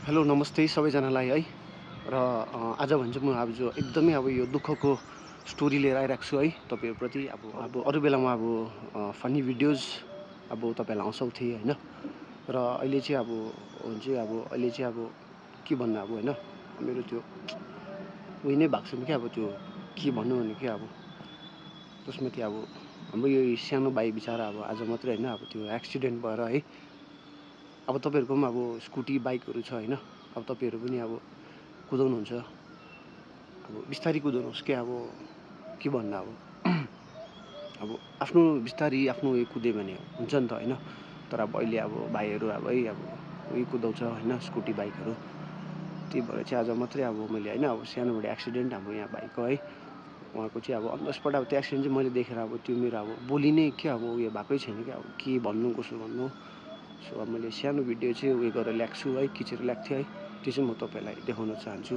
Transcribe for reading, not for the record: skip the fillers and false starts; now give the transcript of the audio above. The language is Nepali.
हेलो नमस्ते सबैजनालाई है र आज भन्छ म अब जो एकदमै अब यो दुःखको स्टोरी लिएर आइरहेको छु है तपाईहरुप्रति अब अरु बेलामा अब फनी भिडियोज अब तपाईहरुलाई आउँछौथे हैन र अहिले चाहिँ अब हुन्छ अब अहिले चाहिँ अब के भन्नु अब हैन मेरो त्यो उही नै भएको छ कि अब त्यो के भन्नु भने के अब त्यसमा त्यो अब हाम्रो यो सानो भाइ बिचारा अब आज मात्रै हैन अब त्यो एक्सिडेन्ट भएर है अब तपाईहरुको पनि अब स्कुटी बाइकहरु छ हैन अब तपाईहरु पनि अब कुदाउनुहुन्छ अब बिस्तारै कुदाउनुहोस् के अब के भन्नु अब आफ्नो बिस्तारै आफ्नो उयो कुद्यो भने हुन्छ नि त हैन तर अब अहिले अब भाइहरु अब है अब उही कुदाउँछ हैन स्कुटी बाइकहरु त्यही भएर चाहिँ आज मात्रै अब मैले हैन अब सानोबडे एक्सिडेन्ट हाम्रो यहाँ भाइको है उहाँको चाहिँ अब अन द स्पट अब त्यो एक्सिडेन्ट चाहिँ मैले देखेर अब त्यो मेरो अब बोली नै के अब उयो भएकै छैन कि अब के भन्नु कसो भन्नु सो अब मैले सानो भिडियो चाहिँ उयो गरेर ल्याएको छु है खिचेर ल्याएको थिएँ है त्यो चाहिँ म तपाईहरुलाई देखाउन चाहन्छु